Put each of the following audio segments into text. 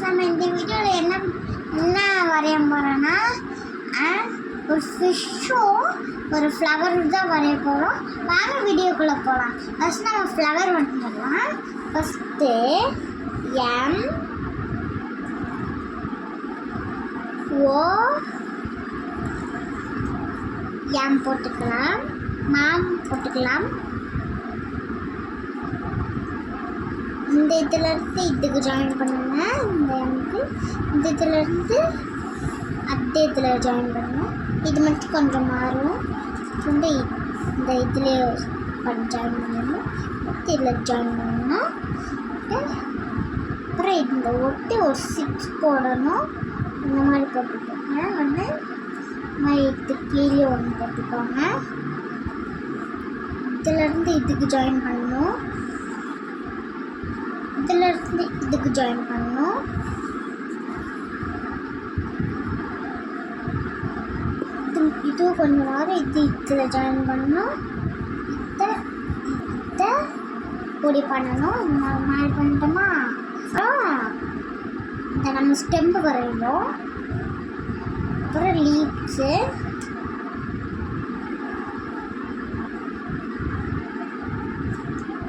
நம்ம இந்த வீடியோவில் என்ன வரைய போகிறோன்னா ஒரு ஃபிஷ்ஷும் ஒரு ஃப்ளவரும் தான் வரைய போகிறோம். வாங்க வீடியோக்குள்ளே போகலாம். ஃபஸ்ட் நம்ம ஃப்ளவர் வந்துடலாம். ஃபஸ்ட்டு எம் போட்டுக்கலாம், மாம் போட்டுக்கலாம். இந்த இதுலேருந்து இதுக்கு ஜாயின் பண்ணுங்க. இந்த எம்க்கு இந்த இதுலேருந்து அதே இதில் ஜாயின் பண்ணுங்க. இது மட்டும் கொஞ்சம் மாறும். இந்த இதுலேயே ஜாயின் பண்ணணும். இதில் ஜாயின் பண்ணணும். அப்புறம் இந்த ஒட்டி ஒரு 6 போடணும். இந்த மாதிரி போட்டுக்கோங்க. ஒன்று இது கீழே ஒன்று போட்டுக்கோங்க. இதிலேருந்து இதுக்கு ஜாயின் பண்ணணும். இதிலேருந்து இதுக்கு ஜாயின் பண்ணணும். இது கொஞ்சம் நேரம் இதில் ஜாயின் பண்ணணும். இதை பொடி பண்ணணும். இந்த மாதிரி பண்ணிட்டோமா? இந்த நம்ம ஸ்டெம்பு வரையிடும். அப்புறம் லீவ்ஸு,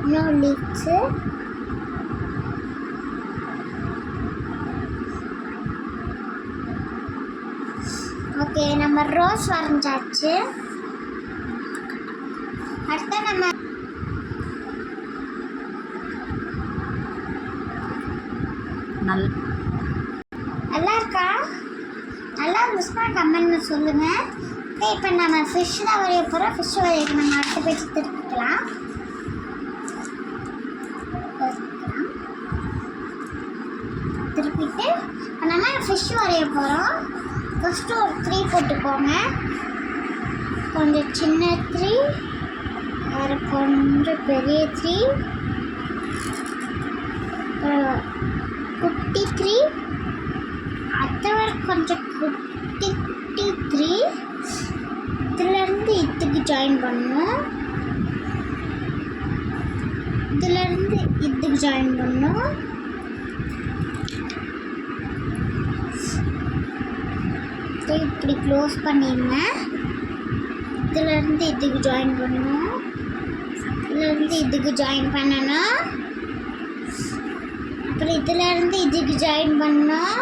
இன்னும் லீவ்ஸு, ஓகே. நம்ம ரோஸ் வரைஞ்சாச்சு. அடுத்து நம்ம நல்லா இருக்கா? நல்லா இருந்துச்சுன்னா கமெண்ட்ல சொல்லுங்கள். ஓகே, இப்போ நம்ம ஃபிஷ் தான் வரைய போகிறோம். ஃபிஷ் வரையக்கு நம்ம அடுத்த பேச்சு திருப்பிக்கலாம். திருப்பிட்டு இப்போ நம்ம ஃபிஷ் வரைய போகிறோம். ஃபஸ்ட்டு ஒரு 3 போட்டுக்கோங்க. கொஞ்சம் சின்ன 3, வேறு கொஞ்சம் பெரிய 3, குட்டி 3, அதை விட கொஞ்சம் குட்டி 3. இதுலேருந்து இதுக்கு ஜாயின் பண்ணணும். இதுலேருந்து இதுக்கு ஜாயின் பண்ணணும். இப்படி க்ளோஸ் பண்ணிடுங்க. இதுலேருந்து இதுக்கு ஜாயின் பண்ணணும். இதுலேருந்து இதுக்கு ஜாயின் பண்ணணும். அப்புறம் இதுலேருந்து இதுக்கு ஜாயின் பண்ணணும்.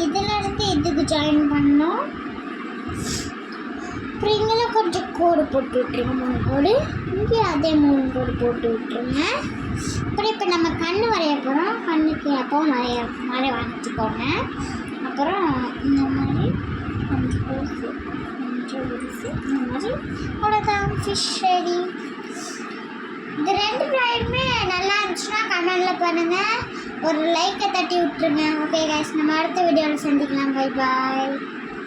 இதுலேருந்து இதுக்கு ஜாயின் பண்ணணும். அப்புறம் இங்கெல்லாம் கொஞ்சம் கோடு போட்டு விட்டுருங்க. 3 கோடு. இங்கே அதே 3 கோடு போட்டு விட்டுருங்க. அப்புறம் இப்போ நம்ம கண் வரைய போகிறோம். கண்ணுக்கு அப்போ வரைய வரைச்சிக்கோங்க. அப்புறம் இந்த மாதிரி கொஞ்சம் ஊசி, கொஞ்சம் ஊசி, இந்த மாதிரி அவ்வளோதான். Fish ready. இது 2 ப்ரைடுமே நல்லா இருந்துச்சுன்னா கமெண்டில் பண்ணுங்கள். ஒரு லைக்கை தட்டி விட்டுருங்க. ஓகே கைஸ், நம்ம அடுத்த வீடியோவில் சந்திக்கலாம். Bye bye.